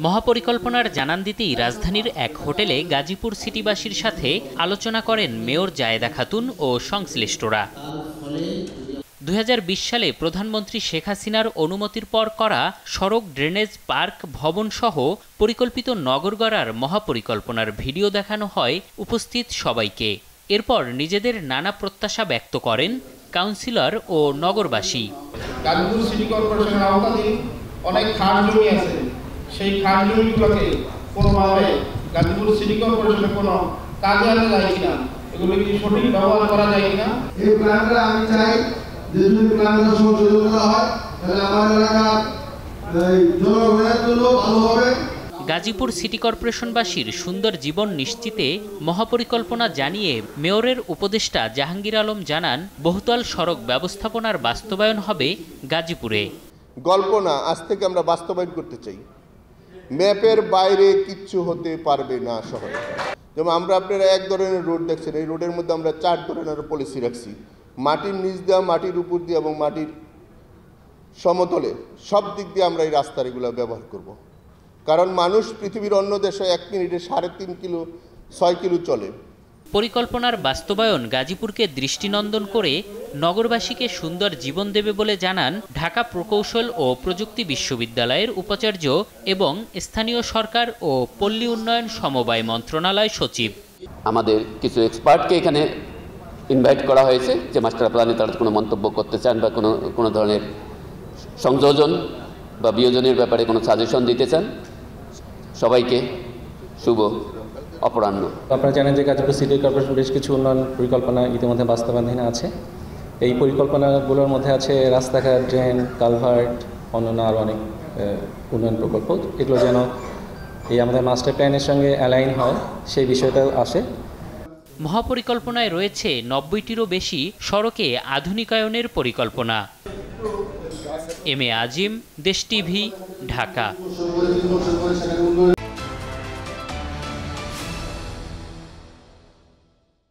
মহাপরিকল্পনার জানান দিতেই রাজধানীর এক হোটেলে গাজীপুর সিটিবাসীর সাথে আলোচনা করেন মেয়র জায়েদা খাতুন ও সংশ্লিষ্টরা। 2020 সালে প্রধানমন্ত্রী শেখ হাসিনার অনুমতির পর করা সড়ক, ড্রেনেজ, পার্ক, ভবন সহ পরিকল্পিত নগর গড়ার মহাপরিকল্পনার ভিডিও দেখানো হয় উপস্থিত সবাইকে। এরপর নিজেদের নানা প্রত্যাশা ব্যক্ত করেন কাউন্সিলর ও নগরবাসী। গাজীপুর সিটি কর্পোরেশনের আওতাধীন অনেক খাস জমি আছে, সেই খাস জমিগুলোকে কোনোভাবে গাজীপুর সিটি কর্পোরেশনের কোনো কাজে আনা যায় কিনা, এগুলো কি সঠিক ব্যবহার করা যায় কিনা। এই প্ল্যানটা আমি চাই যে যদি প্ল্যানটা সংশোধন করা হয় তাহলে আমার এলাকার জনগণের জন্য ভালো হবে। গাজীপুর সিটি কর্পোরেশনবাসীর সুন্দর জীবন নিশ্চিতে মহাপরিকল্পনা জানিয়ে মেয়রের উপদেষ্টা জাহাঙ্গীর আলম জানান, বহুতল সড়ক ব্যবস্থাপনার বাস্তবায়ন হবে গাজীপুরে। গল্প না, আজ থেকে আমরা বাস্তবায়ন করতে চাই। ম্যাপের বাইরে কিচ্ছু হতে পারবে না শহরে। যেমন আমরা আপনারা এক ধরনের রোড দেখছেন, এই রোডের মধ্যে আমরা 4 ধরনের পলিসি রাখছি। মাটির নিচ দিয়ে, মাটির উপর দিয়ে এবং মাটির সমতলে সব দিক দিয়ে আমরা এই রাস্তার এগুলো ব্যবহার করব। কারণ মানুষ পৃথিবীর অন্য দেশে 1 মিনিটে 3.5 কিলো 6 কিলো চলে। পরিকল্পনার বাস্তবায়ন গাজীপুরকে দৃষ্টিনন্দন করে নগরবাসীকে সুন্দর জীবন দেবে বলে জানান ঢাকা প্রকৌশল ও প্রযুক্তি বিশ্ববিদ্যালয়ের উপাচার্য এবং স্থানীয় সরকার ও পল্লী উন্নয়ন সমবায় মন্ত্রণালয় সচিব। আমাদের কিছু এক্সপার্টকে এখানে ইনভাইট করা হয়েছে যে মাস্টার প্ল্যানে তারা কোনো মন্তব্য করতে চান বা কোনো ধরনের সংযোজন বা বিয়োজনের ব্যাপারে কোনো সাজেশন দিতে চান। সবাইকে শুভ অপরাহ্ন। আপনারা জানেন যে গাজীপুর সিটি কর্পোরেশন বেশ কিছু উন্নয়ন পরিকল্পনা ইতিমধ্যে বাস্তবায়নাধীন আছে। এই পরিকল্পনাগুলোর মধ্যে আছে রাস্তাঘাট, ড্রেন, কালভার্ট, অন্যান্য আরও অনেক উন্নয়ন প্রকল্প। এগুলো যেন এই আমাদের মাস্টার প্ল্যানের সঙ্গে অ্যালাইন হয় সেই বিষয়টাও আসে। মহাপরিকল্পনায় রয়েছে 90টিরও বেশি সড়কে আধুনিকায়নের পরিকল্পনা। এম এ আজিম, দেশ টিভি, ঢাকা।